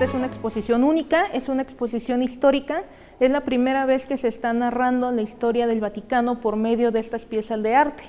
esta es una exposición única, es una exposición histórica, es la primera vez que se está narrando la historia del Vaticano por medio de estas piezas de arte.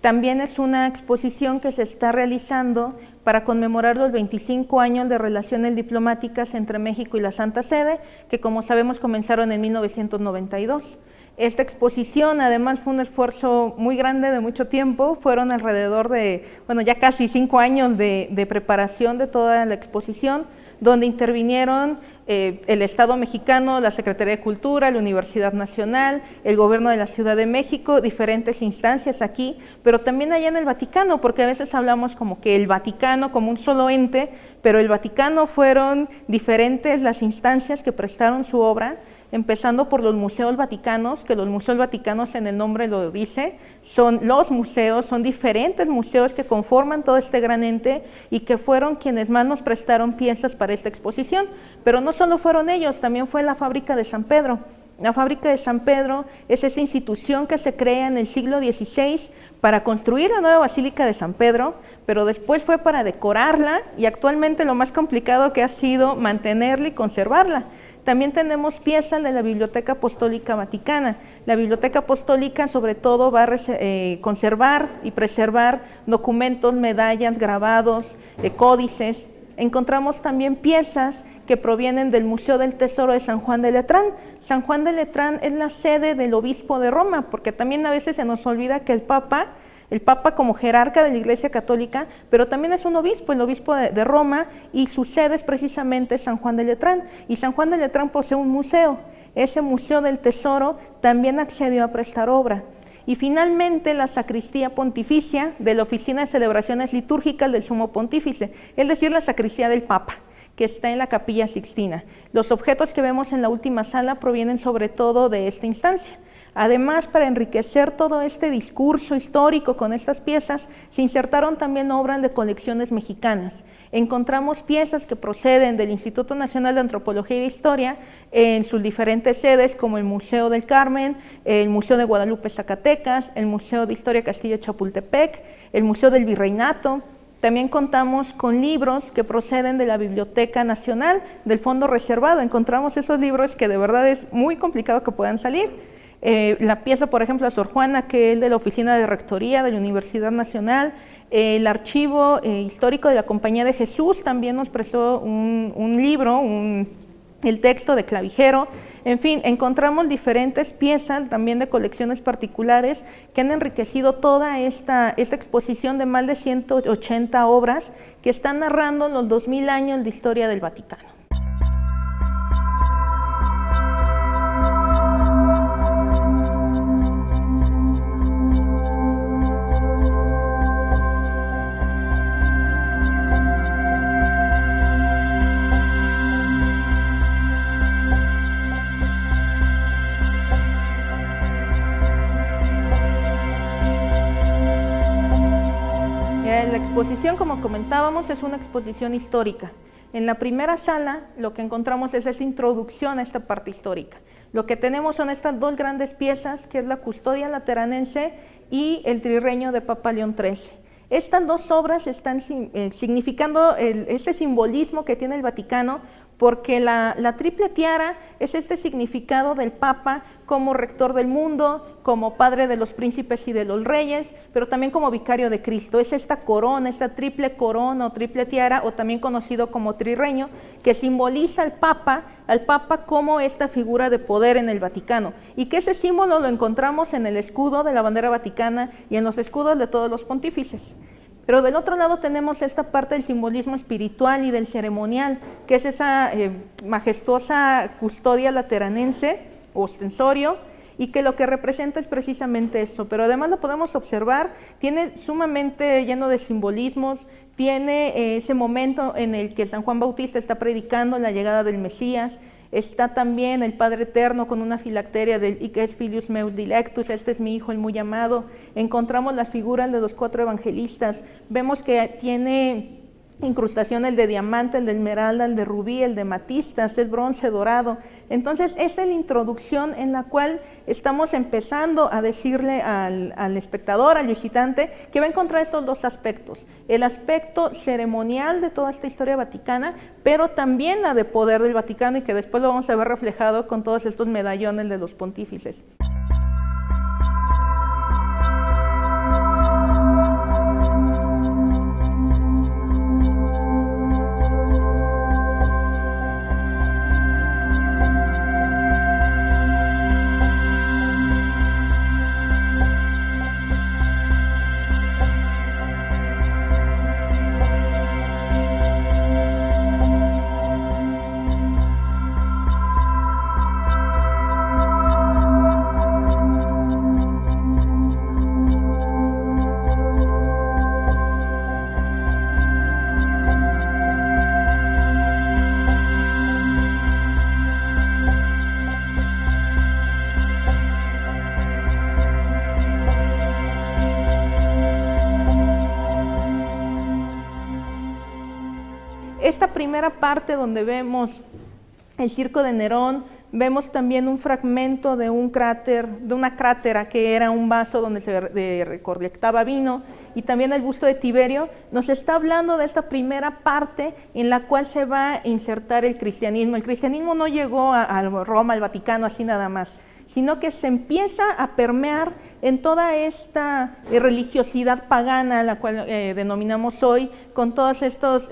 También es una exposición que se está realizando para conmemorar los 25 años de relaciones diplomáticas entre México y la Santa Sede, que como sabemos comenzaron en 1992. Esta exposición además fue un esfuerzo muy grande de mucho tiempo, fueron alrededor de, bueno, ya casi 5 años de preparación de toda la exposición, donde intervinieron el Estado mexicano, la Secretaría de Cultura, la Universidad Nacional, el Gobierno de la Ciudad de México, diferentes instancias aquí, pero también allá en el Vaticano, porque a veces hablamos como que el Vaticano como un solo ente, pero el Vaticano fueron diferentes las instancias que prestaron su obra, empezando por los museos vaticanos, que los museos vaticanos en el nombre lo dice, son los museos, son diferentes museos que conforman todo este gran ente y que fueron quienes más nos prestaron piezas para esta exposición. Pero no solo fueron ellos, también fue la Fábrica de San Pedro. La Fábrica de San Pedro es esa institución que se crea en el siglo XVI para construir la nueva Basílica de San Pedro, pero después fue para decorarla y actualmente lo más complicado que ha sido mantenerla y conservarla. También tenemos piezas de la Biblioteca Apostólica Vaticana. La Biblioteca Apostólica sobre todo va a conservar y preservar documentos, medallas, grabados, códices. Encontramos también piezas que provienen del Museo del Tesoro de San Juan de Letrán. San Juan de Letrán es la sede del obispo de Roma, porque también a veces se nos olvida que el Papa como jerarca de la Iglesia Católica, pero también es un obispo, el obispo de Roma, y su sede es precisamente San Juan de Letrán. Y San Juan de Letrán posee un museo. Ese Museo del Tesoro también accedió a prestar obra. Y finalmente la sacristía pontificia de la Oficina de Celebraciones Litúrgicas del Sumo Pontífice, es decir, la sacristía del Papa, que está en la Capilla Sixtina. Los objetos que vemos en la última sala provienen sobre todo de esta instancia. Además, para enriquecer todo este discurso histórico con estas piezas, se insertaron también obras de colecciones mexicanas. Encontramos piezas que proceden del Instituto Nacional de Antropología y de Historia en sus diferentes sedes, como el Museo del Carmen, el Museo de Guadalupe, Zacatecas, el Museo de Historia Castillo Chapultepec, el Museo del Virreinato. También contamos con libros que proceden de la Biblioteca Nacional, del Fondo Reservado. Encontramos esos libros que de verdad es muy complicado que puedan salir. La pieza, por ejemplo, a Sor Juana, que es de la Oficina de Rectoría de la Universidad Nacional, el Archivo Histórico de la Compañía de Jesús también nos prestó un libro, el texto de Clavijero. En fin, encontramos diferentes piezas también de colecciones particulares que han enriquecido toda esta exposición de más de 180 obras que están narrando los 2000 años de historia del Vaticano. La exposición, como comentábamos, es una exposición histórica. En la primera sala lo que encontramos es esa introducción a esta parte histórica. Lo que tenemos son estas dos grandes piezas, que es la Custodia Lateranense y el Trirreño de Papa León XIII. Estas dos obras están significando este simbolismo que tiene el Vaticano, porque la triple tiara es este significado del Papa como rector del mundo, como padre de los príncipes y de los reyes, pero también como vicario de Cristo. Es esta corona, esta triple corona o triple tiara, o también conocido como trirreño, que simboliza al Papa como esta figura de poder en el Vaticano, y que ese símbolo lo encontramos en el escudo de la bandera vaticana y en los escudos de todos los pontífices. Pero del otro lado tenemos esta parte del simbolismo espiritual y del ceremonial, que es esa majestuosa custodia lateranense o ostensorio, y que lo que representa es precisamente esto. Pero además lo podemos observar, tiene sumamente lleno de simbolismos, tiene ese momento en el que San Juan Bautista está predicando la llegada del Mesías. Está también el Padre Eterno con una filacteria del Hic est filius meus dilectus, este es mi hijo el muy amado. Encontramos las figuras de los 4 evangelistas, vemos que tiene incrustaciones de diamante, el de esmeralda, el de rubí, el de matistas, el bronce dorado. Entonces, esa es la introducción en la cual estamos empezando a decirle al espectador, al visitante, que va a encontrar estos dos aspectos. El aspecto ceremonial de toda esta historia vaticana, pero también la de poder del Vaticano, y que después lo vamos a ver reflejado con todos estos medallones de los pontífices. Esta primera parte donde vemos el circo de Nerón, vemos también un fragmento de un cráter, de una crátera que era un vaso donde se recolectaba vino, y también el busto de Tiberio, nos está hablando de esta primera parte en la cual se va a insertar el cristianismo. El cristianismo no llegó a Roma, al Vaticano, así nada más, sino que se empieza a permear en toda esta religiosidad pagana, la cual denominamos hoy, con todas estas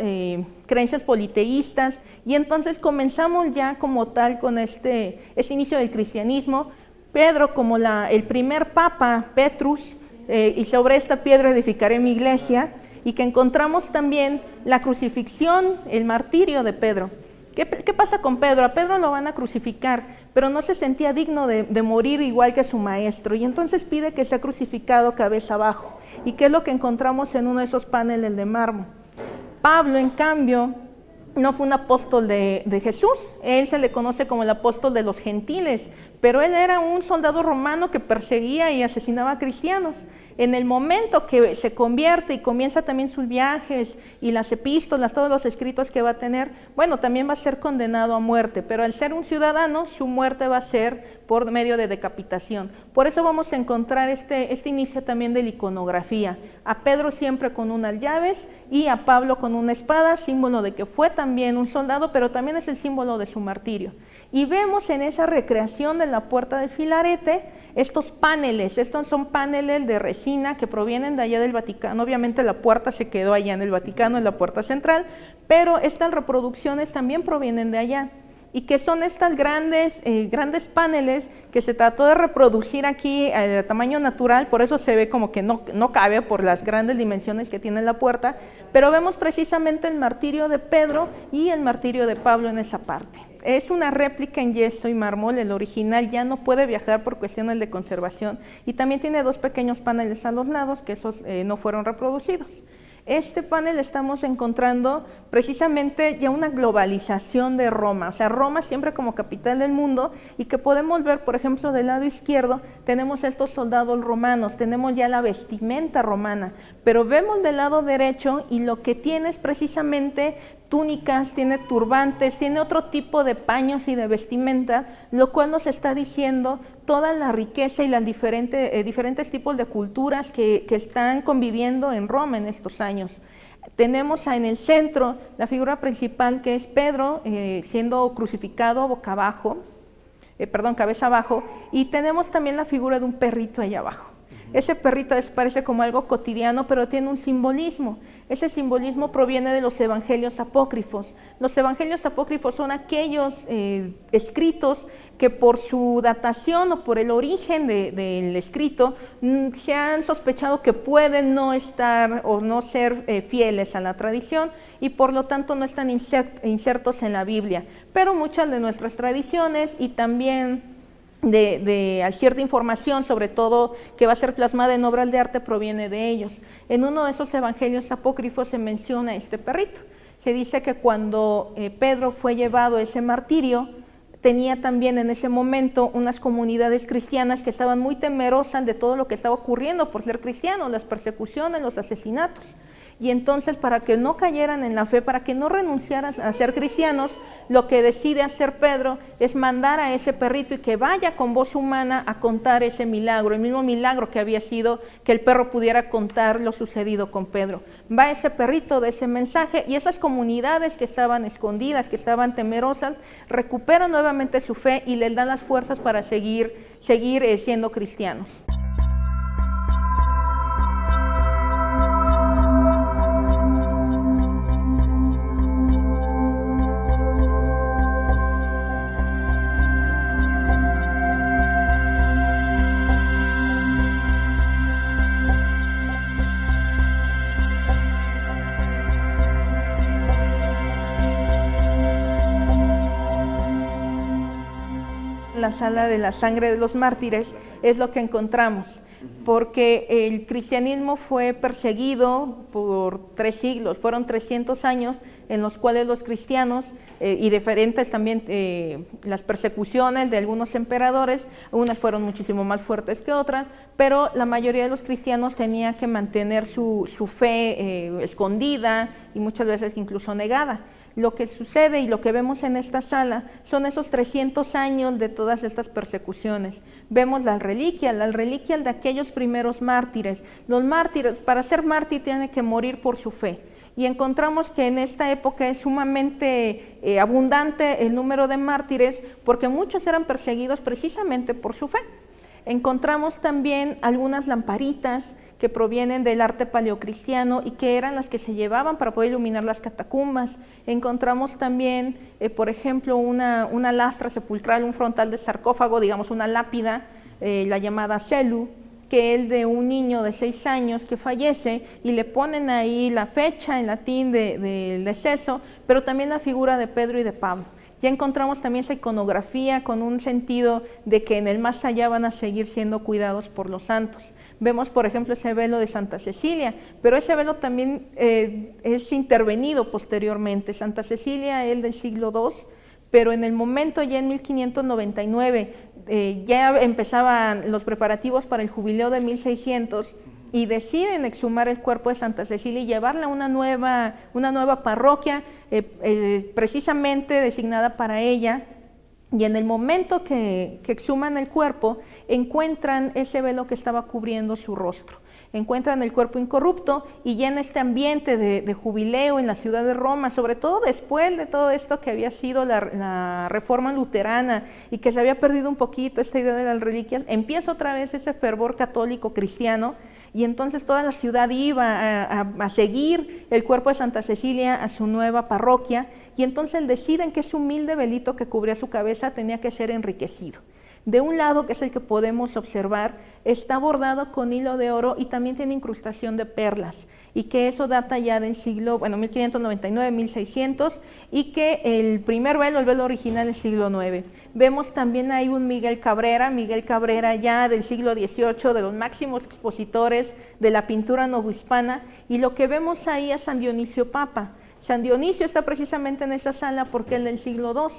creencias politeístas, y entonces comenzamos ya como tal con este inicio del cristianismo. Pedro, como el primer papa, Petrus, y sobre esta piedra edificaré mi iglesia, y que encontramos también la crucifixión, el martirio de Pedro. ¿Qué pasa con Pedro? A Pedro lo van a crucificar, pero no se sentía digno de morir igual que su maestro, y entonces pide que sea crucificado cabeza abajo. ¿Y qué es lo que encontramos en uno de esos paneles de mármol? Pablo, en cambio, no fue un apóstol de Jesús, él se le conoce como el apóstol de los gentiles, pero él era un soldado romano que perseguía y asesinaba a cristianos. En el momento que se convierte y comienza también sus viajes y las epístolas, todos los escritos que va a tener, bueno, también va a ser condenado a muerte, pero al ser un ciudadano, su muerte va a ser por medio de decapitación. Por eso vamos a encontrar este inicio también de la iconografía. A Pedro siempre con unas llaves y a Pablo con una espada, símbolo de que fue también un soldado, pero también es el símbolo de su martirio. Y vemos en esa recreación de la puerta de Filarete estos paneles. Estos son paneles de resina que provienen de allá del Vaticano. Obviamente la puerta se quedó allá en el Vaticano, en la puerta central, pero estas reproducciones también provienen de allá. Y que son estas grandes paneles que se trató de reproducir aquí de tamaño natural, por eso se ve como que no cabe por las grandes dimensiones que tiene la puerta, pero vemos precisamente el martirio de Pedro y el martirio de Pablo en esa parte. Es una réplica en yeso y mármol, el original ya no puede viajar por cuestiones de conservación, y también tiene dos pequeños paneles a los lados que esos no fueron reproducidos. Este panel estamos encontrando precisamente ya una globalización de Roma, o sea, Roma siempre como capital del mundo, y que podemos ver, por ejemplo, del lado izquierdo tenemos estos soldados romanos, tenemos ya la vestimenta romana, pero vemos del lado derecho y lo que tiene es precisamente túnicas, tiene turbantes, tiene otro tipo de paños y de vestimenta, lo cual nos está diciendo toda la riqueza y las diferentes tipos de culturas que están conviviendo en Roma en estos años. Tenemos en el centro la figura principal, que es Pedro siendo crucificado boca abajo, cabeza abajo, y tenemos también la figura de un perrito allá abajo. Ese perrito parece como algo cotidiano, pero tiene un simbolismo. Ese simbolismo proviene de los evangelios apócrifos. Los evangelios apócrifos son aquellos escritos que por su datación o por el origen del escrito se han sospechado que pueden no estar o no ser fieles a la tradición, y por lo tanto no están insertos en la Biblia. Pero muchas de nuestras tradiciones y también de cierta información, sobre todo que va a ser plasmada en obras de arte, proviene de ellos. En uno de esos evangelios apócrifos se menciona este perrito. Se dice que cuando Pedro fue llevado a ese martirio, tenía también en ese momento unas comunidades cristianas que estaban muy temerosas de todo lo que estaba ocurriendo por ser cristianos, las persecuciones, los asesinatos. y entonces para que no cayeran en la fe, para que no renunciaran a ser cristianos, lo que decide hacer Pedro es mandar a ese perrito y que vaya con voz humana a contar ese milagro, el mismo milagro que había sido que el perro pudiera contar lo sucedido con Pedro. Va ese perrito de ese mensaje y esas comunidades que estaban escondidas, que estaban temerosas, recuperan nuevamente su fe y les dan las fuerzas para seguir siendo cristianos. La sala de la sangre de los mártires es lo que encontramos, porque el cristianismo fue perseguido por 3 siglos, fueron 300 años en los cuales los cristianos, y diferentes también las persecuciones de algunos emperadores, unas fueron muchísimo más fuertes que otras, pero la mayoría de los cristianos tenían que mantener su fe escondida y muchas veces incluso negada. Lo que sucede y lo que vemos en esta sala son esos 300 años de todas estas persecuciones. Vemos las reliquias de aquellos primeros mártires. Los mártires, para ser mártir, tienen que morir por su fe. Y encontramos que en esta época es sumamente abundante el número de mártires, porque muchos eran perseguidos precisamente por su fe. Encontramos también algunas lamparitas que provienen del arte paleocristiano y que eran las que se llevaban para poder iluminar las catacumbas. Encontramos también, por ejemplo, una lastra sepulcral, un frontal de sarcófago, digamos una lápida, la llamada celu, que es de un niño de 6 años que fallece y le ponen ahí la fecha en latín del deceso, pero también la figura de Pedro y de Pablo. Ya encontramos también esa iconografía con un sentido de que en el más allá van a seguir siendo cuidados por los santos. Vemos, por ejemplo, ese velo de Santa Cecilia, pero ese velo también es intervenido posteriormente. Santa Cecilia es del siglo II, pero en el momento ya en 1599 ya empezaban los preparativos para el jubileo de 1600 y deciden exhumar el cuerpo de Santa Cecilia y llevarla a una nueva parroquia precisamente designada para ella. Y en el momento que exhuman el cuerpo, encuentran ese velo que estaba cubriendo su rostro. Encuentran el cuerpo incorrupto y ya en este ambiente de jubileo en la ciudad de Roma, sobre todo después de todo esto que había sido la reforma luterana y que se había perdido un poquito esta idea de las reliquias, empieza otra vez ese fervor católico cristiano y entonces toda la ciudad iba a seguir el cuerpo de Santa Cecilia a su nueva parroquia. Y entonces deciden que ese humilde velito que cubría su cabeza tenía que ser enriquecido. De un lado, que es el que podemos observar, está bordado con hilo de oro y también tiene incrustación de perlas, y que eso data ya del siglo, 1599, 1600, y que el primer velo, el velo original, es siglo IX. Vemos también ahí un Miguel Cabrera ya del siglo XVIII, de los máximos expositores de la pintura novohispana, y lo que vemos ahí es San Dionisio Papa. San Dionisio está precisamente en esa sala porque él es del siglo II,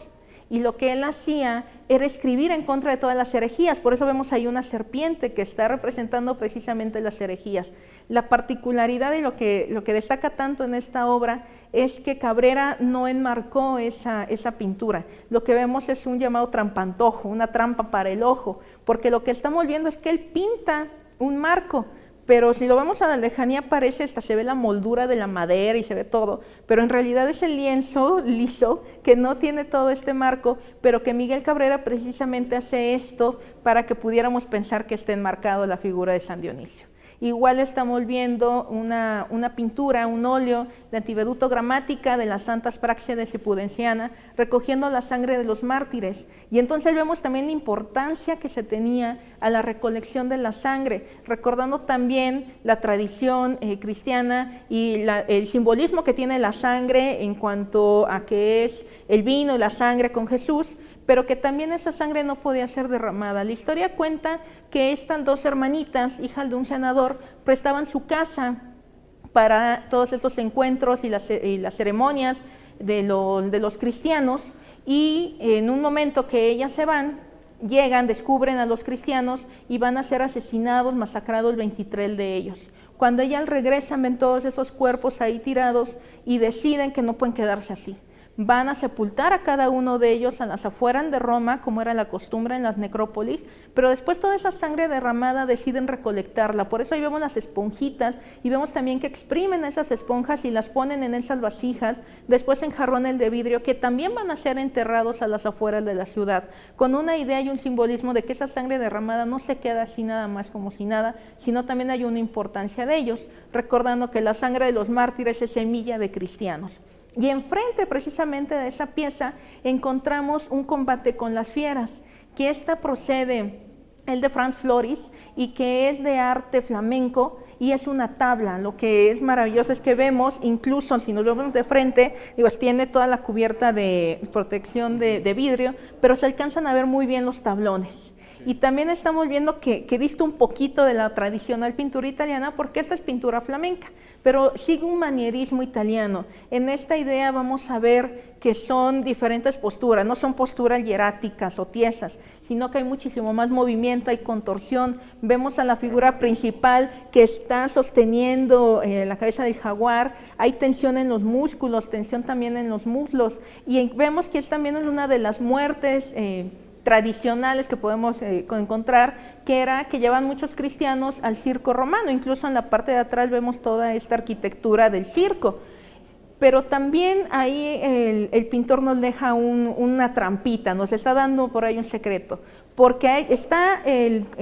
y lo que él hacía era escribir en contra de todas las herejías. Por eso vemos ahí una serpiente que está representando precisamente las herejías. La particularidad y lo que destaca tanto en esta obra es que Cabrera no enmarcó esa pintura. Lo que vemos es un llamado trampantojo, una trampa para el ojo, porque lo que estamos viendo es que él pinta un marco, pero si lo vemos a la lejanía parece, hasta se ve la moldura de la madera y se ve todo, pero en realidad es el lienzo liso que no tiene todo este marco, pero que Miguel Cabrera precisamente hace esto para que pudiéramos pensar que está enmarcado la figura de San Dionisio. Igual estamos viendo una pintura, un óleo de Antiveduto Gramática de las Santas Práxedes de Pudenciana, recogiendo la sangre de los mártires. Y entonces vemos también la importancia que se tenía a la recolección de la sangre, recordando también la tradición cristiana y el simbolismo que tiene la sangre en cuanto a que es el vino y la sangre con Jesús, pero que también esa sangre no podía ser derramada. La historia cuenta que estas 2 hermanitas, hijas de un senador, prestaban su casa para todos estos encuentros y las ceremonias de los cristianos, y en un momento que ellas se van, llegan, descubren a los cristianos y van a ser asesinados, masacrados 23 de ellos. Cuando ellas regresan, ven todos esos cuerpos ahí tirados y deciden que no pueden quedarse así. Van a sepultar a cada uno de ellos a las afueras de Roma, como era la costumbre en las necrópolis, pero después toda esa sangre derramada deciden recolectarla. Por eso ahí vemos las esponjitas y vemos también que exprimen esas esponjas y las ponen en esas vasijas, después en jarrones de vidrio que también van a ser enterrados a las afueras de la ciudad, con una idea y un simbolismo de que esa sangre derramada no se queda así nada más como si nada, sino también hay una importancia de ellos, recordando que la sangre de los mártires es semilla de cristianos. Y enfrente precisamente de esa pieza encontramos un combate con las fieras, que esta procede, el de Franz Floris, y que es de arte flamenco, y es una tabla. Lo que es maravilloso es que vemos, incluso si nos vemos de frente, tiene toda la cubierta de protección de vidrio, pero se alcanzan a ver muy bien los tablones. Y también estamos viendo que dista un poquito de la tradicional pintura italiana, porque esta es pintura flamenca, pero sigue un manierismo italiano. En esta idea vamos a ver que son diferentes posturas, no son posturas hieráticas o tiesas, sino que hay muchísimo más movimiento, hay contorsión. Vemos a la figura principal que está sosteniendo la cabeza del jaguar, hay tensión en los músculos, tensión también en los muslos, y vemos que es también una de las muertes tradicionales que podemos encontrar, que era que llevan muchos cristianos al circo romano. Incluso en la parte de atrás vemos toda esta arquitectura del circo, pero también ahí el pintor nos deja una trampita, nos está dando por ahí un secreto, porque ahí está el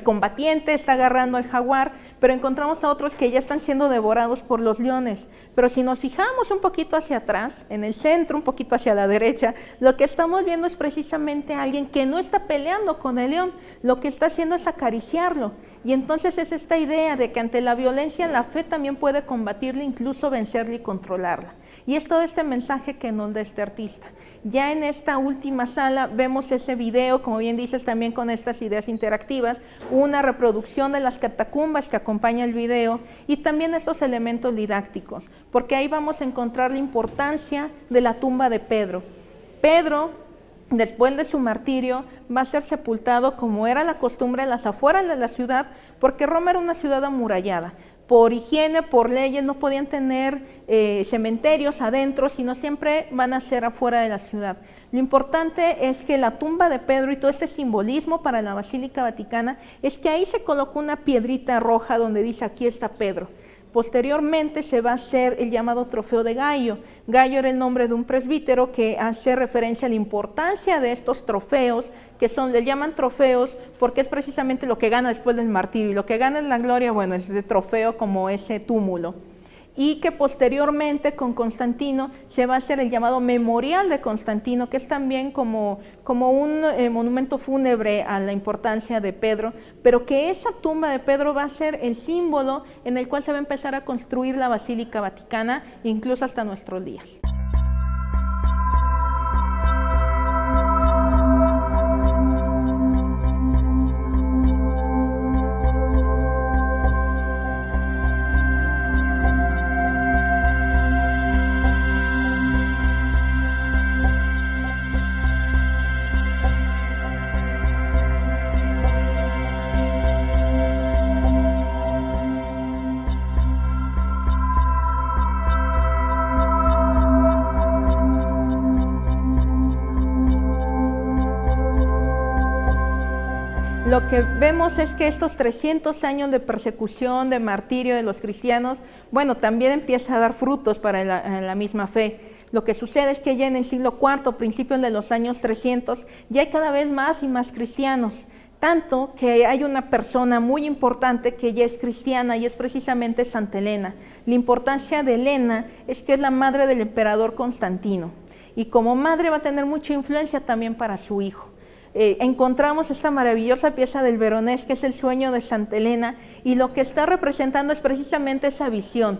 combatiente está agarrando al jaguar, pero encontramos a otros que ya están siendo devorados por los leones. Pero si nos fijamos un poquito hacia atrás, en el centro, un poquito hacia la derecha, lo que estamos viendo es precisamente a alguien que no está peleando con el león, lo que está haciendo es acariciarlo. Y entonces es esta idea de que ante la violencia la fe también puede combatirla, incluso vencerla y controlarla. Y es todo este mensaje que nos da este artista. Ya en esta última sala vemos ese video, como bien dices, también con estas ideas interactivas, una reproducción de las catacumbas que acompaña el video y también estos elementos didácticos, porque ahí vamos a encontrar la importancia de la tumba de Pedro. Pedro, después de su martirio, va a ser sepultado como era la costumbre en las afueras de la ciudad, porque Roma era una ciudad amurallada. Por higiene, por leyes, no podían tener cementerios adentro, sino siempre van a ser afuera de la ciudad. Lo importante es que la tumba de Pedro y todo este simbolismo para la Basílica Vaticana es que ahí se colocó una piedrita roja donde dice aquí está Pedro. Posteriormente se va a hacer el llamado trofeo de Gayo. Gayo era el nombre de un presbítero que hace referencia a la importancia de estos trofeos, que le llaman trofeos porque es precisamente lo que gana después del martirio, y lo que gana en la gloria, bueno, es de trofeo como ese túmulo. Y que posteriormente con Constantino se va a hacer el llamado Memorial de Constantino, que es también como un monumento fúnebre a la importancia de Pedro, pero que esa tumba de Pedro va a ser el símbolo en el cual se va a empezar a construir la Basílica Vaticana, incluso hasta nuestros días. Lo que vemos es que estos 300 años de persecución, de martirio de los cristianos, bueno, también empieza a dar frutos para la misma fe. Lo que sucede es que ya en el siglo IV, principios de los años 300, ya hay cada vez más y más cristianos, tanto que hay una persona muy importante que ya es cristiana y es precisamente Santa Elena. La importancia de Elena es que es la madre del emperador Constantino, y como madre va a tener mucha influencia también para su hijo. Encontramos esta maravillosa pieza del Veronés, que es el sueño de Santa Elena, y lo que está representando es precisamente esa visión.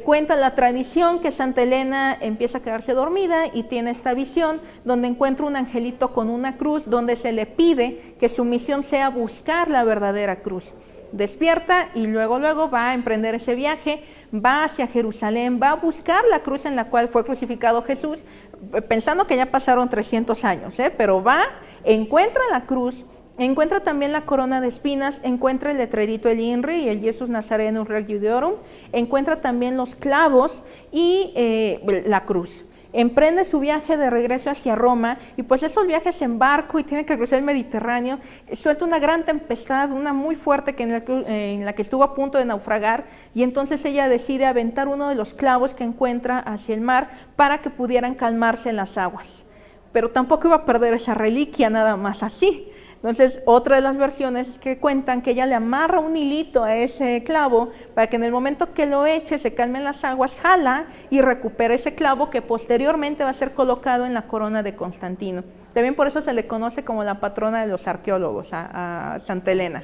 Cuenta la tradición que Santa Elena empieza a quedarse dormida y tiene esta visión donde encuentra un angelito con una cruz, donde se le pide que su misión sea buscar la verdadera cruz. Despierta y luego va a emprender ese viaje, va hacia Jerusalén, va a buscar la cruz en la cual fue crucificado Jesús, pensando que ya pasaron 300 años, pero va, encuentra la cruz Encuentra también la corona de espinas, encuentra el letrerito del INRI y el Jesus Nazarenus Regio Deorum, encuentra también los clavos y la cruz. Emprende su viaje de regreso hacia Roma y pues esos viajes en barco y tiene que cruzar el Mediterráneo, suelta una gran tempestad, una muy fuerte en la que estuvo a punto de naufragar, y entonces ella decide aventar uno de los clavos que encuentra hacia el mar para que pudieran calmarse las aguas. Pero tampoco iba a perder esa reliquia nada más así. Entonces, otra de las versiones que cuentan que ella le amarra un hilito a ese clavo para que en el momento que lo eche, se calmen las aguas, jala y recupera ese clavo que posteriormente va a ser colocado en la corona de Constantino. También por eso se le conoce como la patrona de los arqueólogos, a Santa Elena.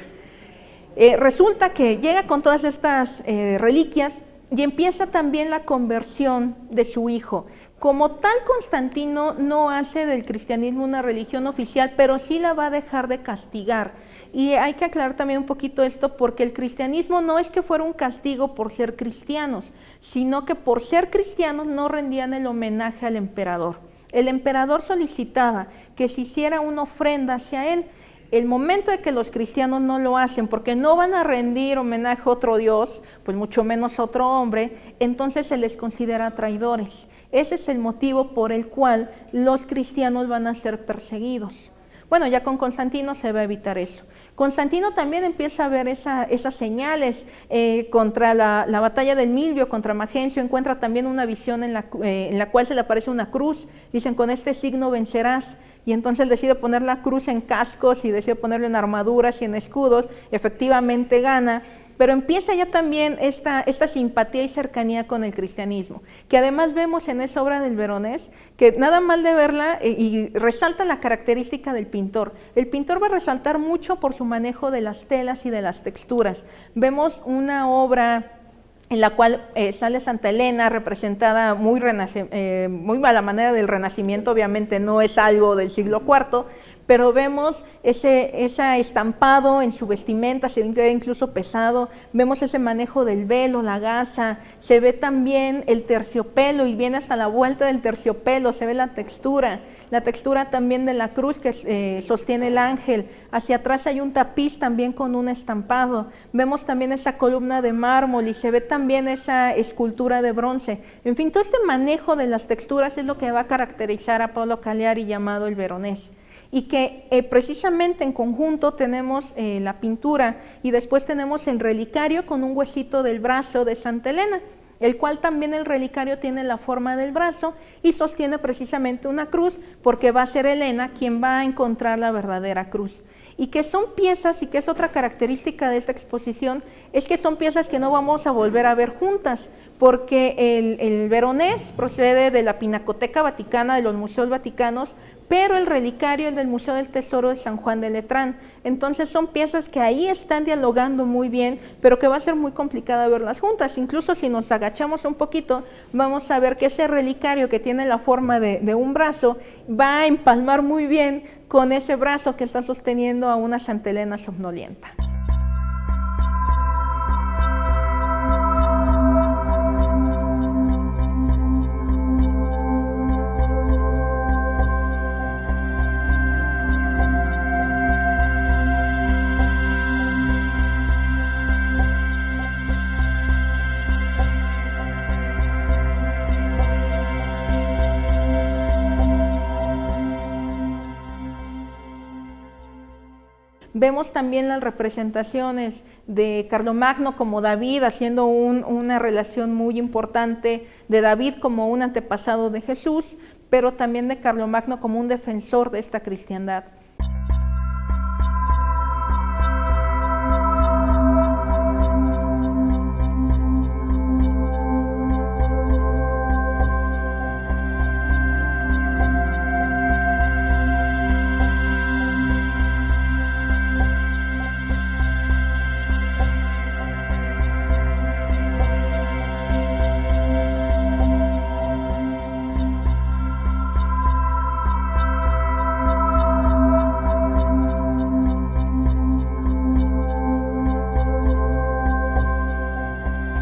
Resulta que llega con todas estas reliquias y empieza también la conversión de su hijo. Como tal, Constantino no hace del cristianismo una religión oficial, pero sí la va a dejar de castigar. Y hay que aclarar también un poquito esto, porque el cristianismo no es que fuera un castigo por ser cristianos, sino que por ser cristianos no rendían el homenaje al emperador. El emperador solicitaba que se hiciera una ofrenda hacia él. El momento de que los cristianos no lo hacen, porque no van a rendir homenaje a otro Dios, pues mucho menos a otro hombre, entonces se les considera traidores. Ese es el motivo por el cual los cristianos van a ser perseguidos. Bueno, ya con Constantino se va a evitar eso. Constantino también empieza a ver esas señales contra la batalla del Milvio, contra Magencio, encuentra también una visión en la cual se le aparece una cruz, dicen con este signo vencerás, y entonces decide poner la cruz en cascos y decide ponerlo en armaduras y en escudos, efectivamente gana, pero empieza ya también esta simpatía y cercanía con el cristianismo, que además vemos en esa obra del Veronés, que nada mal de verla y resalta la característica del pintor. El pintor va a resaltar mucho por su manejo de las telas y de las texturas. Vemos una obra en la cual sale Santa Elena representada muy a la manera del Renacimiento, obviamente no es algo del siglo IV, pero vemos ese estampado en su vestimenta, se ve incluso pesado, vemos ese manejo del velo, la gasa, se ve también el terciopelo y viene hasta la vuelta del terciopelo, se ve la textura también de la cruz que sostiene el ángel, hacia atrás hay un tapiz también con un estampado, vemos también esa columna de mármol y se ve también esa escultura de bronce. En fin, todo este manejo de las texturas es lo que va a caracterizar a Paolo Cagliari, llamado el Veronés. Y que precisamente en conjunto tenemos la pintura y después tenemos el relicario con un huesito del brazo de Santa Elena, el cual también el relicario tiene la forma del brazo y sostiene precisamente una cruz, porque va a ser Elena quien va a encontrar la verdadera cruz. Y que son piezas, y que es otra característica de esta exposición, es que son piezas que no vamos a volver a ver juntas, porque el Veronés procede de la Pinacoteca Vaticana, de los museos vaticanos, pero el relicario es del Museo del Tesoro de San Juan de Letrán. Entonces son piezas que ahí están dialogando muy bien, pero que va a ser muy complicado verlas juntas. Incluso si nos agachamos un poquito, vamos a ver que ese relicario que tiene la forma de un brazo va a empalmar muy bien con ese brazo que está sosteniendo a una Santa Elena somnolienta. Vemos también las representaciones de Carlomagno como David, haciendo una relación muy importante de David como un antepasado de Jesús, pero también de Carlomagno como un defensor de esta cristiandad.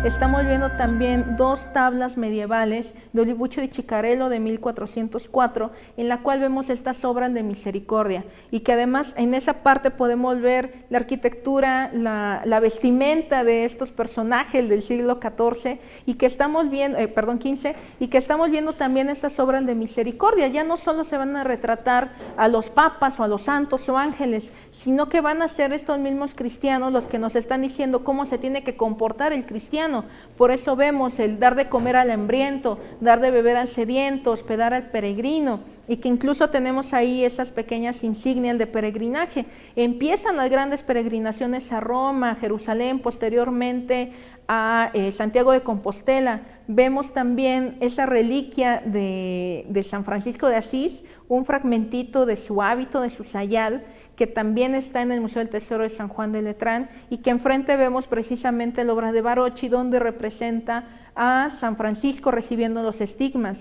Estamos viendo también dos tablas medievales de Olivuccio di Ciccarello de 1404, en la cual vemos estas obras de misericordia, y que además en esa parte podemos ver la arquitectura, la vestimenta de estos personajes del siglo XIV, y que estamos viendo, XV, y que estamos viendo también estas obras de misericordia. Ya no solo se van a retratar a los papas o a los santos o ángeles, sino que van a ser estos mismos cristianos los que nos están diciendo cómo se tiene que comportar el cristiano. Por eso vemos el dar de comer al hambriento, dar de beber al sediento, hospedar al peregrino, y que incluso tenemos ahí esas pequeñas insignias de peregrinaje. Empiezan las grandes peregrinaciones a Roma, a Jerusalén, posteriormente a Santiago de Compostela. Vemos también esa reliquia de San Francisco de Asís, un fragmentito de su hábito, de su sayal, que también está en el Museo del Tesoro de San Juan de Letrán, y que enfrente vemos precisamente la obra de Barocci, donde representa a San Francisco recibiendo los estigmas.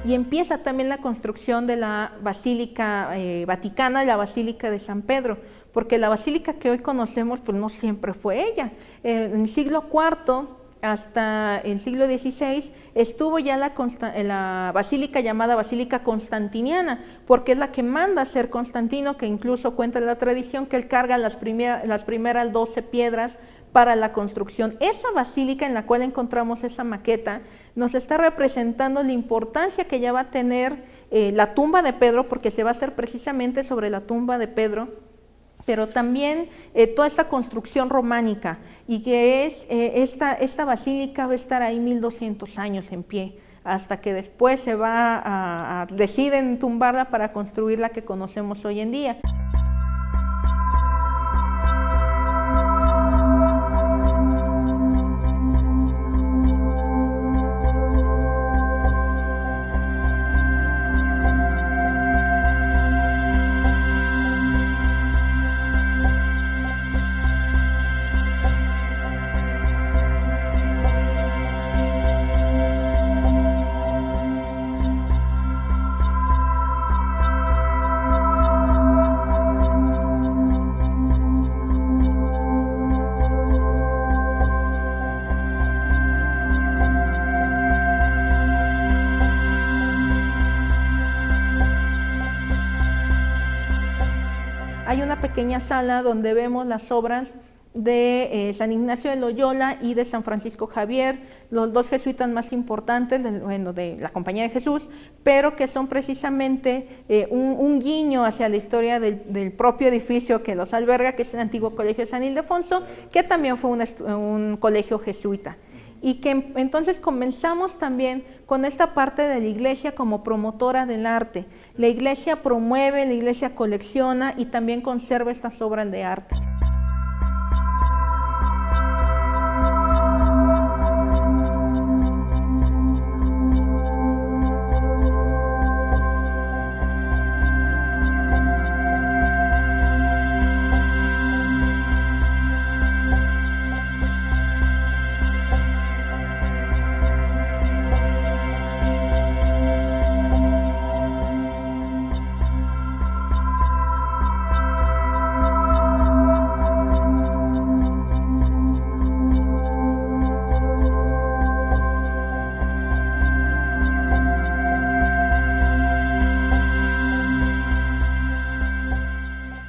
Y empieza también la construcción de la Basílica Vaticana, la Basílica de San Pedro, porque la basílica que hoy conocemos pues no siempre fue ella. En el siglo IV hasta el siglo XVI estuvo ya la basílica llamada Basílica Constantiniana, porque es la que manda a hacer Constantino, que incluso cuenta la tradición que él carga las primeras 12 piedras para la construcción. Esa basílica en la cual encontramos esa maqueta nos está representando la importancia que ya va a tener la tumba de Pedro, porque se va a hacer precisamente sobre la tumba de Pedro, pero también toda esta construcción románica, y que es esta basílica va a estar ahí 1200 años en pie, hasta que después se deciden tumbarla para construir la que conocemos hoy en día. Hay una pequeña sala donde vemos las obras de San Ignacio de Loyola y de San Francisco Javier, los dos jesuitas más importantes de la Compañía de Jesús, pero que son precisamente un guiño hacia la historia del propio edificio que los alberga, que es el antiguo Colegio de San Ildefonso, que también fue un colegio jesuita. Y que entonces comenzamos también con esta parte de la iglesia como promotora del arte. La iglesia promueve, la iglesia colecciona y también conserva estas obras de arte.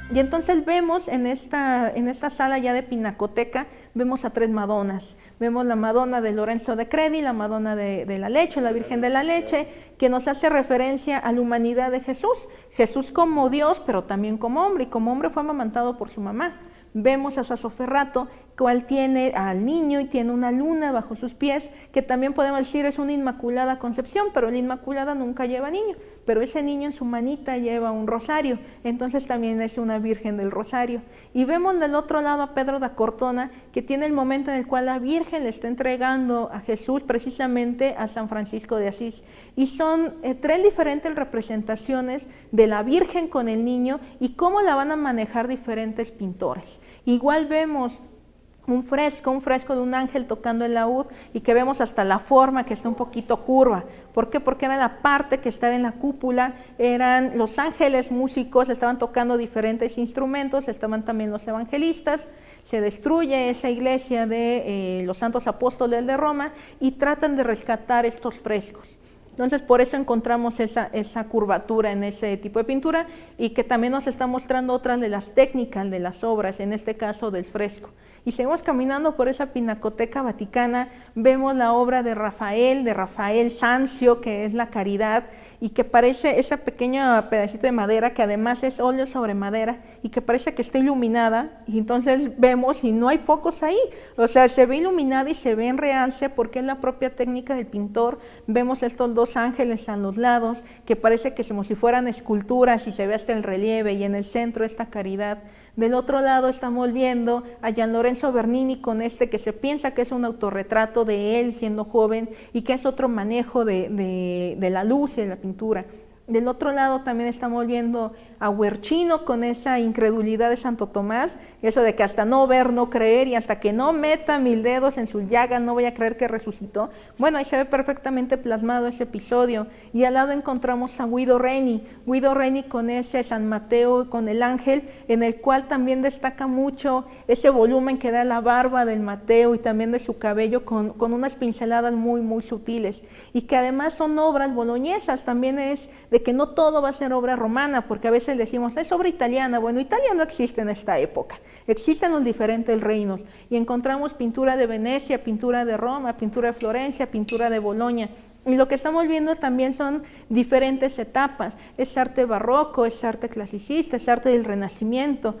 Y entonces vemos en esta sala ya de pinacoteca, vemos a tres Madonas. Vemos la Madonna de Lorenzo de Credi, la Madonna de la Leche, la Virgen de la Leche, que nos hace referencia a la humanidad de Jesús. Jesús como Dios, pero también como hombre, y como hombre fue amamantado por su mamá. Vemos a Sassoferrato, cual tiene al niño y tiene una luna bajo sus pies, que también podemos decir es una Inmaculada Concepción, pero la Inmaculada nunca lleva niño. pero ese niño en su manita lleva un rosario, entonces también es una Virgen del Rosario. Y vemos del otro lado a Pedro da Cortona, que tiene el momento en el cual la Virgen le está entregando a Jesús precisamente a San Francisco de Asís. Y son tres diferentes representaciones de la Virgen con el niño y cómo la van a manejar diferentes pintores. Igual vemos un fresco de un ángel tocando el laúd y que vemos hasta la forma que está un poquito curva. ¿Por qué? Porque era la parte que estaba en la cúpula, eran los ángeles músicos, estaban tocando diferentes instrumentos, estaban también los evangelistas. Se destruye esa iglesia de los santos apóstoles de Roma y tratan de rescatar estos frescos. Entonces, por eso encontramos esa curvatura en ese tipo de pintura y que también nos está mostrando otras de las técnicas de las obras, en este caso del fresco. Y seguimos caminando por esa Pinacoteca Vaticana, vemos la obra de Rafael Sanzio, que es la Caridad, y que parece ese pequeño pedacito de madera, que además es óleo sobre madera, y que parece que está iluminada, y entonces vemos y no hay focos ahí, o sea, se ve iluminada y se ve en realce porque es la propia técnica del pintor. Vemos estos dos ángeles a los lados, que parece que como si fueran esculturas y se ve hasta el relieve, y en el centro esta Caridad. Del otro lado estamos viendo a Gian Lorenzo Bernini con que se piensa que es un autorretrato de él siendo joven y que es otro manejo de la luz y de la pintura. Del otro lado también estamos viendo a Guercino con esa incredulidad de Santo Tomás, eso de que hasta no ver, no creer, y hasta que no meta 1000 dedos en sus llagas no voy a creer que resucitó. Bueno, ahí se ve perfectamente plasmado ese episodio. Y al lado encontramos a Guido Reni con ese San Mateo con el ángel, en el cual también destaca mucho ese volumen que da la barba del Mateo y también de su cabello con unas pinceladas muy, muy sutiles. Y que además son obras boloñesas, también es de que no todo va a ser obra romana, porque a veces decimos, es obra italiana. Bueno, Italia no existe en esta época, existen los diferentes reinos, y encontramos pintura de Venecia, pintura de Roma, pintura de Florencia, pintura de Boloña, y lo que estamos viendo también son diferentes etapas, es arte barroco, es arte clasicista, es arte del Renacimiento.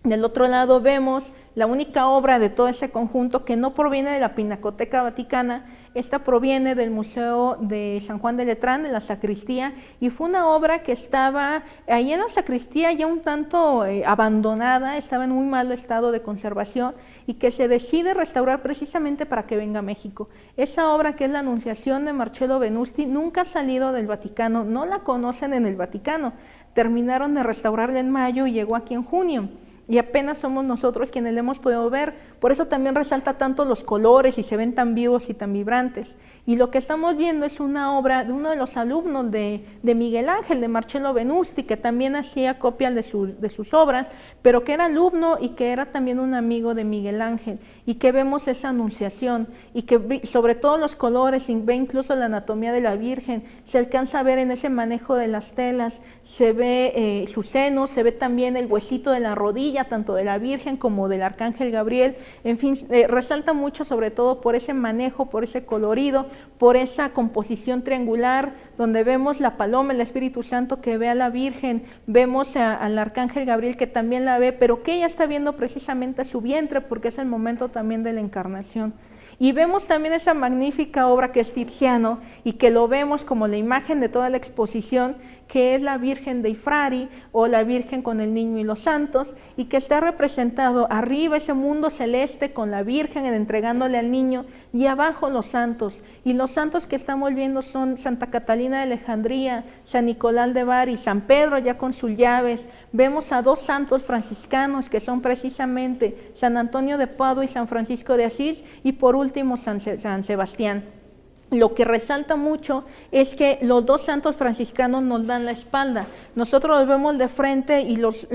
Del otro lado vemos la única obra de todo ese conjunto que no proviene de la Pinacoteca Vaticana. Esta proviene del Museo de San Juan de Letrán, de la sacristía, y fue una obra que estaba ahí en la sacristía ya un tanto abandonada, estaba en muy mal estado de conservación, y que se decide restaurar precisamente para que venga a México. Esa obra, que es la Anunciación de Marcello Venusti, nunca ha salido del Vaticano, no la conocen en el Vaticano. Terminaron de restaurarla en mayo y llegó aquí en junio. Y apenas somos nosotros quienes la hemos podido ver, por eso también resalta tanto los colores y se ven tan vivos y tan vibrantes. Y lo que estamos viendo es una obra de uno de los alumnos de Miguel Ángel, de Marcello Venusti, que también hacía copias de sus obras, pero que era alumno y que era también un amigo de Miguel Ángel, y que vemos esa anunciación, y que sobre todo los colores, y ve incluso la anatomía de la Virgen, se alcanza a ver en ese manejo de las telas, se ve su seno, se ve también el huesito de la rodilla, tanto de la Virgen como del Arcángel Gabriel. En fin, resalta mucho sobre todo por ese manejo, por ese colorido, por esa composición triangular, donde vemos la paloma, el Espíritu Santo que ve a la Virgen, vemos al Arcángel Gabriel que también la ve, pero que ella está viendo precisamente su vientre, porque es el momento también de la encarnación. Y vemos también esa magnífica obra que es Tiziano, y que lo vemos como la imagen de toda la exposición, que es la Virgen dei Frari, o la Virgen con el Niño y los Santos, y que está representado arriba ese mundo celeste con la Virgen entregándole al niño, y abajo los santos. Y los santos que estamos viendo son Santa Catalina de Alejandría, San Nicolás de Bari, San Pedro ya con sus llaves. Vemos a dos santos franciscanos que son precisamente San Antonio de Padua y San Francisco de Asís, y por último San Sebastián. Lo que resalta mucho es que los dos santos franciscanos nos dan la espalda. Nosotros los vemos de frente, y los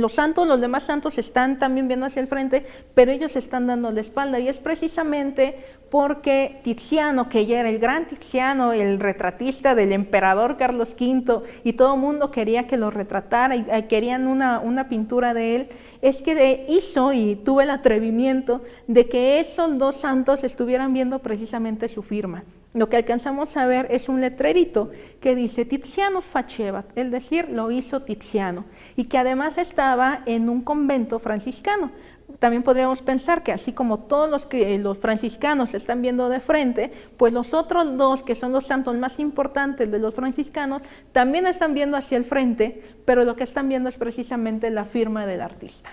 demás santos están también viendo hacia el frente, pero ellos están dando la espalda, y es precisamente porque Tiziano, que ya era el gran Tiziano, el retratista del emperador Carlos V, y todo el mundo quería que lo retratara, y querían una pintura de él, es que hizo y tuvo el atrevimiento de que esos dos santos estuvieran viendo precisamente su firma. Lo que alcanzamos a ver es un letrerito que dice Tiziano faceva, es decir, lo hizo Tiziano, y que además estaba en un convento franciscano. también podríamos pensar que así como todos los franciscanos se están viendo de frente, pues los otros dos, que son los santos más importantes de los franciscanos, también están viendo hacia el frente, pero lo que están viendo es precisamente la firma del artista.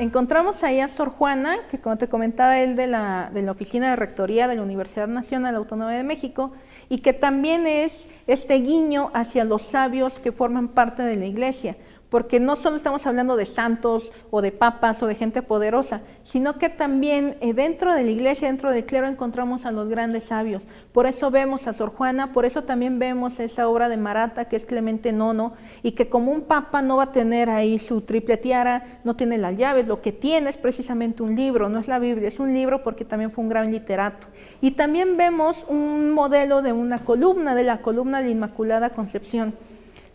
Encontramos ahí a Sor Juana, que como te comentaba él de la Oficina de Rectoría de la Universidad Nacional Autónoma de México, y que también es este guiño hacia los sabios que forman parte de la Iglesia, porque no solo estamos hablando de santos o de papas o de gente poderosa, sino que también dentro de la Iglesia, dentro del clero, encontramos a los grandes sabios. Por eso vemos a Sor Juana, por eso también vemos esa obra de Marata, que es Clemente IX, y que como un papa no va a tener ahí su triple tiara, no tiene las llaves, lo que tiene es precisamente un libro, no es la Biblia, es un libro porque también fue un gran literato. Y también vemos un modelo de una columna, de la columna de la Inmaculada Concepción.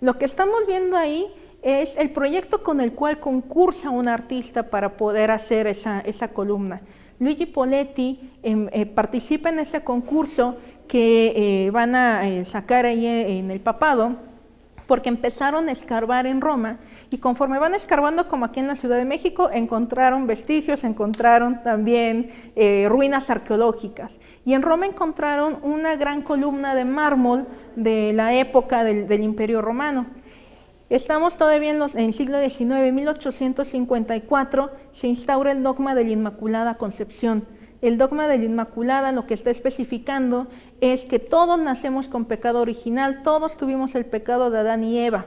Lo que estamos viendo ahí es el proyecto con el cual concursa un artista para poder hacer esa columna. Luigi Poletti participa en ese concurso que van a sacar ahí en el papado, porque empezaron a escarbar en Roma, y conforme van escarbando, como aquí en la Ciudad de México, encontraron vestigios, encontraron también ruinas arqueológicas. Y en Roma encontraron una gran columna de mármol de la época del Imperio Romano. Estamos todavía en el siglo XIX, en 1854 se instaura el dogma de la Inmaculada Concepción. El dogma de la Inmaculada lo que está especificando es que todos nacemos con pecado original, todos tuvimos el pecado de Adán y Eva,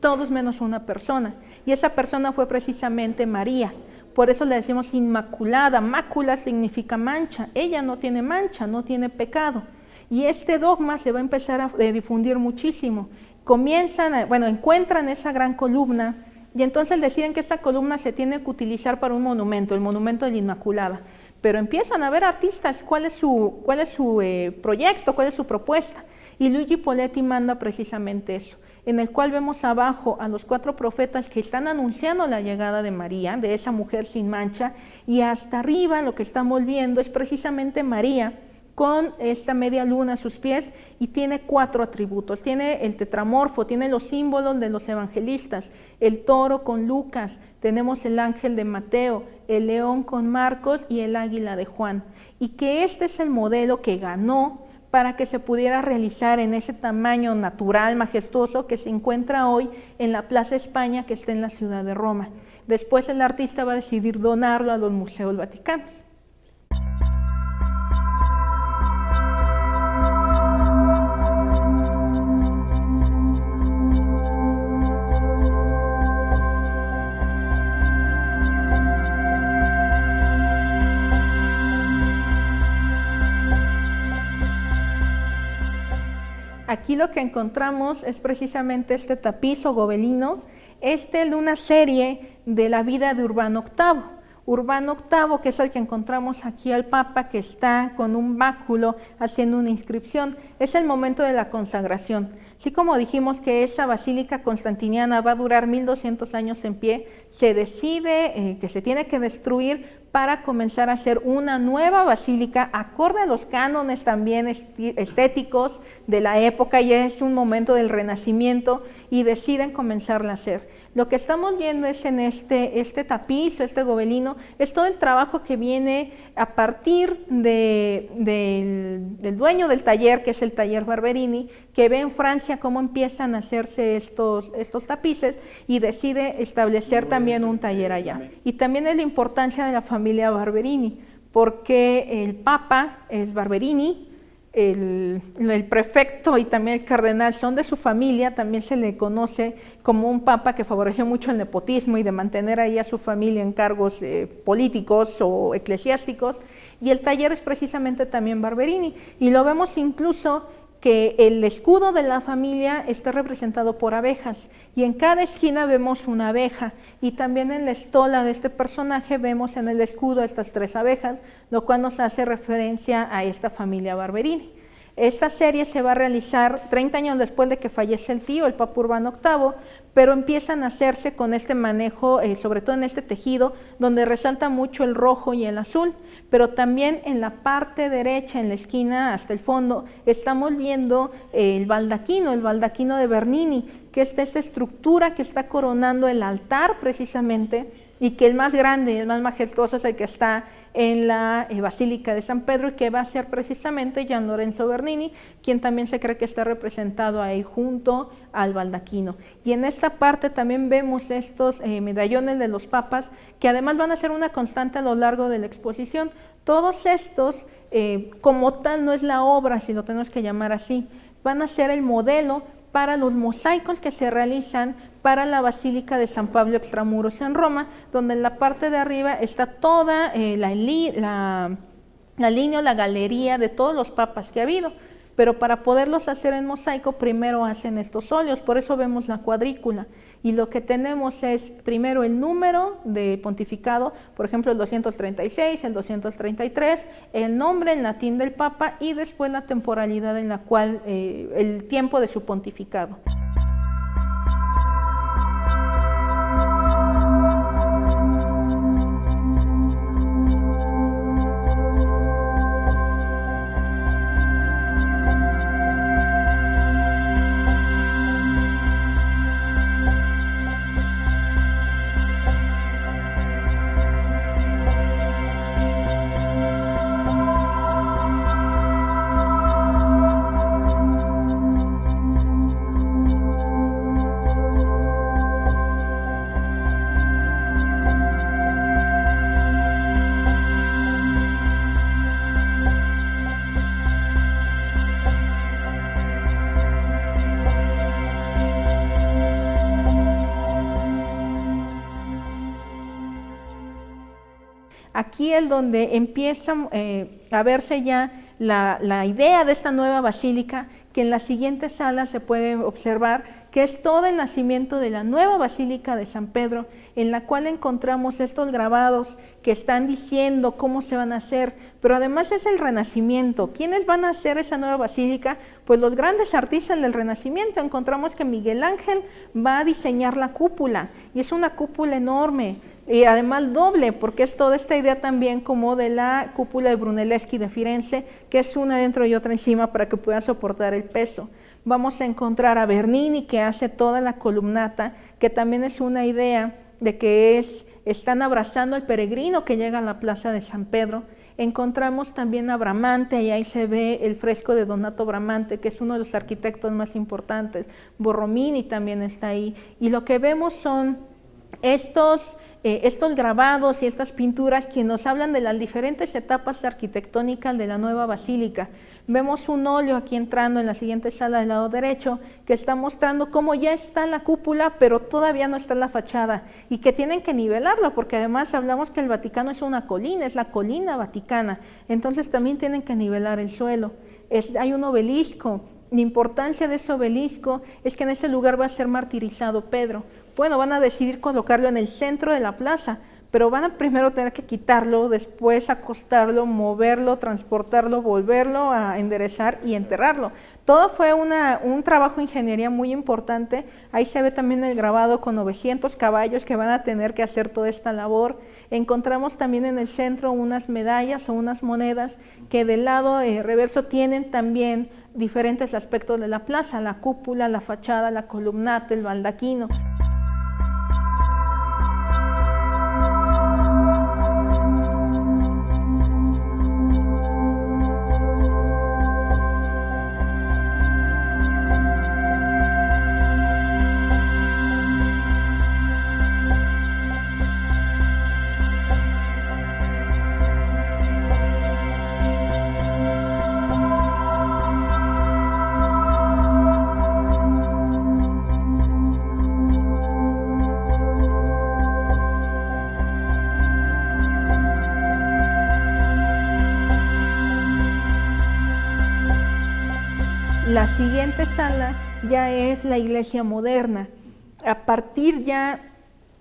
todos menos una persona, y esa persona fue precisamente María. Por eso le decimos Inmaculada, mácula significa mancha, ella no tiene mancha, no tiene pecado. Y este dogma se va a empezar a difundir muchísimo. Encuentran esa gran columna y entonces deciden que esta columna se tiene que utilizar para un monumento, el monumento de la Inmaculada. Pero empiezan a ver artistas cuál es su proyecto, cuál es su propuesta. Y Luigi Poletti manda precisamente eso, en el cual vemos abajo a los 4 profetas que están anunciando la llegada de María, de esa mujer sin mancha, y hasta arriba lo que estamos viendo es precisamente María, con esta media luna a sus pies, y tiene 4 atributos. Tiene el tetramorfo, tiene los símbolos de los evangelistas, el toro con Lucas, tenemos el ángel de Mateo, el león con Marcos y el águila de Juan. Y que este es el modelo que ganó para que se pudiera realizar en ese tamaño natural, majestuoso, que se encuentra hoy en la Plaza España, que está en la ciudad de Roma. Después el artista va a decidir donarlo a los museos vaticanos. Aquí lo que encontramos es precisamente este tapiz o gobelino, de una serie de la vida de Urbano VIII. Urbano VIII, que es el que encontramos aquí al Papa, que está con un báculo haciendo una inscripción, es el momento de la consagración. Así como dijimos que esa basílica constantiniana va a durar 1200 años en pie, se decide que se tiene que destruir para comenzar a hacer una nueva basílica acorde a los cánones también estéticos de la época, y es un momento del Renacimiento y deciden comenzarla a hacer. Lo que estamos viendo es en este tapiz, este gobelino, es todo el trabajo que viene a partir del dueño del taller, que es el taller Barberini, que ve en Francia cómo empiezan a hacerse estos tapices y decide establecer también un taller allá. Y también es la importancia de la familia Barberini, porque el Papa es Barberini, el prefecto y también el cardenal son de su familia, también se le conoce como un papa que favoreció mucho el nepotismo y de mantener ahí a su familia en cargos políticos o eclesiásticos, y el taller es precisamente también Barberini, y lo vemos incluso que el escudo de la familia está representado por abejas, y en cada esquina vemos una abeja, y también en la estola de este personaje vemos en el escudo estas 3 abejas, lo cual nos hace referencia a esta familia Barberini. Esta serie se va a realizar 30 años después de que fallece el tío, el Papa Urbano VIII, pero empiezan a hacerse con este manejo, sobre todo en este tejido, donde resalta mucho el rojo y el azul, pero también en la parte derecha, en la esquina hasta el fondo, estamos viendo el baldaquino de Bernini, que es esta estructura que está coronando el altar precisamente, y que el más grande, el más majestuoso es el que está en la Basílica de San Pedro, y que va a ser precisamente Gian Lorenzo Bernini, quien también se cree que está representado ahí junto al baldaquino. Y en esta parte también vemos estos medallones de los papas, que además van a ser una constante a lo largo de la exposición. Todos estos, como tal, no es la obra, si lo tenemos que llamar así, van a ser el modelo para los mosaicos que se realizan para la Basílica de San Pablo Extramuros en Roma, donde en la parte de arriba está toda la línea o la galería de todos los papas que ha habido, pero para poderlos hacer en mosaico primero hacen estos óleos, por eso vemos la cuadrícula, y lo que tenemos es primero el número de pontificado, por ejemplo el 236, el 233, el nombre en latín del papa y después la temporalidad en la cual, el tiempo de su pontificado. Aquí es donde empieza a verse ya la idea de esta nueva basílica, que en la siguiente sala se puede observar que es todo el nacimiento de la nueva Basílica de San Pedro, en la cual encontramos estos grabados que están diciendo cómo se van a hacer, pero además es el Renacimiento. ¿Quiénes van a hacer esa nueva basílica? Pues los grandes artistas del Renacimiento. Encontramos que Miguel Ángel va a diseñar la cúpula, y es una cúpula enorme, y además doble, porque es toda esta idea también como de la cúpula de Brunelleschi de Firenze, que es una dentro y otra encima para que pueda soportar el peso. Vamos a encontrar a Bernini, que hace toda la columnata, que también es una idea de que están abrazando al peregrino que llega a la plaza de San Pedro. Encontramos también a Bramante, y ahí se ve el fresco de Donato Bramante, que es uno de los arquitectos más importantes. Borromini también está ahí, y lo que vemos son estos grabados y estas pinturas que nos hablan de las diferentes etapas arquitectónicas de la nueva basílica. Vemos un óleo aquí entrando en la siguiente sala del lado derecho, que está mostrando cómo ya está la cúpula, pero todavía no está la fachada, y que tienen que nivelarla, porque además hablamos que el Vaticano es una colina, es la colina vaticana, entonces también tienen que nivelar el suelo. Hay un obelisco. La importancia de ese obelisco es que en ese lugar va a ser martirizado Pedro. Bueno, van a decidir colocarlo en el centro de la plaza, pero van a primero tener que quitarlo, después acostarlo, moverlo, transportarlo, volverlo a enderezar y enterrarlo. Todo fue un trabajo de ingeniería muy importante. Ahí se ve también el grabado con 900 caballos que van a tener que hacer toda esta labor. Encontramos también en el centro unas medallas o unas monedas que del lado reverso tienen también diferentes aspectos de la plaza: la cúpula, la fachada, la columnata, el baldaquino. La siguiente sala ya es la iglesia moderna. A partir ya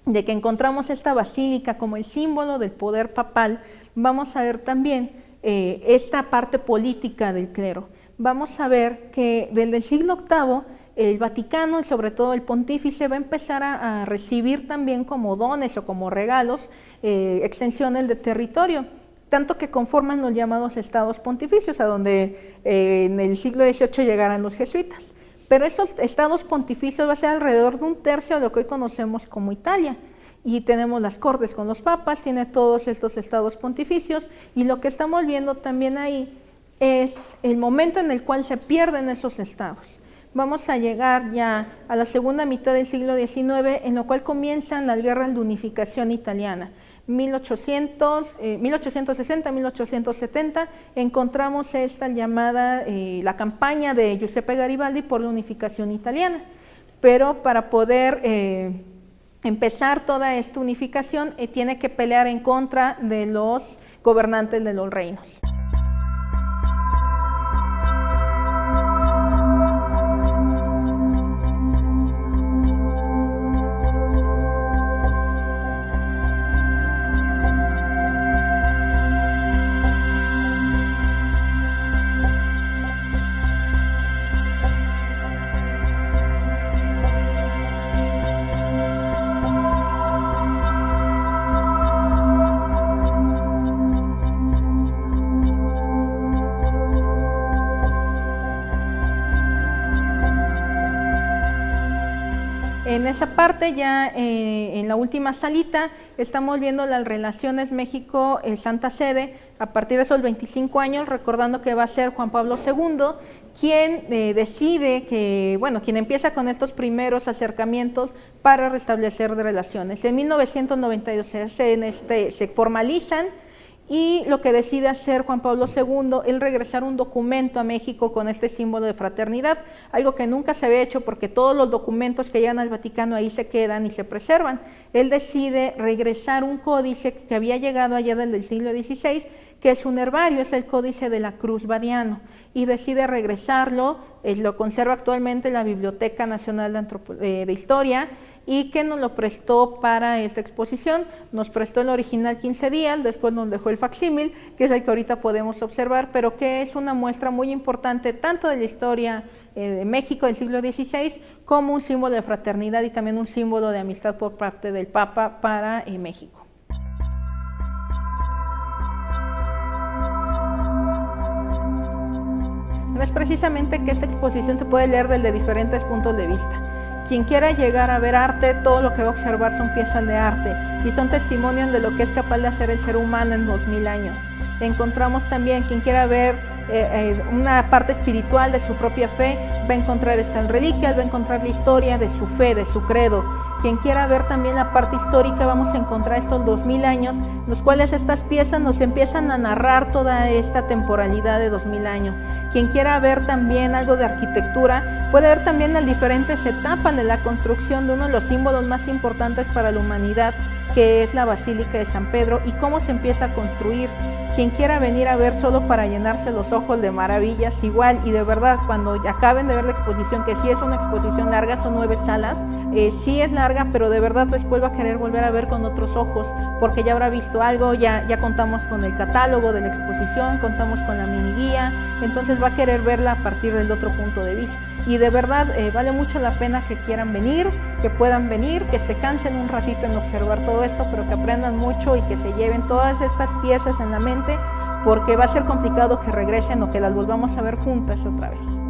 de que encontramos esta basílica como el símbolo del poder papal, vamos a ver también esta parte política del clero. vamos a ver que desde el siglo VIII el Vaticano y sobre todo el pontífice va a empezar a recibir también como dones o como regalos extensiones de territorio, tanto que conforman los llamados estados pontificios, a donde en el siglo XVIII llegarán los jesuitas. Pero esos estados pontificios va a ser alrededor de un tercio de lo que hoy conocemos como Italia. Y tenemos las cortes con los papas, tiene todos estos estados pontificios, y lo que estamos viendo también ahí es el momento en el cual se pierden esos estados. Vamos a llegar ya a la segunda mitad del siglo XIX, en lo cual comienzan las guerras de unificación italiana. 1860, 1870, encontramos esta llamada, la campaña de Giuseppe Garibaldi por la unificación italiana. Pero para poder empezar toda esta unificación, tiene que pelear en contra de los gobernantes de los reinos. En esa parte, ya en la última salita, estamos viendo las relaciones México-Santa Sede a partir de esos 25 años, recordando que va a ser Juan Pablo II quien decide que, bueno, quien empieza con estos primeros acercamientos para restablecer relaciones. En 1992 se formalizan, y lo que decide hacer Juan Pablo II es regresar un documento a México con este símbolo de fraternidad, algo que nunca se había hecho porque todos los documentos que llegan al Vaticano ahí se quedan y se preservan. Él decide regresar un códice que había llegado allá desde el siglo XVI, que es un herbario, es el Códice de la Cruz Badiano, y decide regresarlo, lo conserva actualmente en la Biblioteca Nacional de Historia, y que nos lo prestó para esta exposición. Nos prestó el original 15 días, después nos dejó el facsímil, que es el que ahorita podemos observar, pero que es una muestra muy importante tanto de la historia de México del siglo XVI, como un símbolo de fraternidad y también un símbolo de amistad por parte del Papa para México. Es precisamente que esta exposición se puede leer desde diferentes puntos de vista. Quien quiera llegar a ver arte, todo lo que va a observar son piezas de arte y son testimonios de lo que es capaz de hacer el ser humano en 2000 años. Encontramos también, quien quiera ver una parte espiritual de su propia fe, va a encontrar estas reliquias, va a encontrar la historia de su fe, de su credo. Quien quiera ver también la parte histórica, vamos a encontrar estos 2000 años, los cuales estas piezas nos empiezan a narrar toda esta temporalidad de 2000 años. Quien quiera ver también algo de arquitectura, puede ver también las diferentes etapas de la construcción de uno de los símbolos más importantes para la humanidad, que es la Basílica de San Pedro, y cómo se empieza a construir. Quien quiera venir a ver solo para llenarse los ojos de maravillas, igual, y de verdad, cuando acaben de ver la exposición, que sí es una exposición larga, son 9 salas, sí es larga, pero de verdad después va a querer volver a ver con otros ojos, porque ya habrá visto algo, ya contamos con el catálogo de la exposición, contamos con la mini guía, entonces va a querer verla a partir del otro punto de vista. Y de verdad vale mucho la pena que quieran venir, que puedan venir, que se cansen un ratito en observar todo esto, pero que aprendan mucho y que se lleven todas estas piezas en la mente, porque va a ser complicado que regresen o que las volvamos a ver juntas otra vez.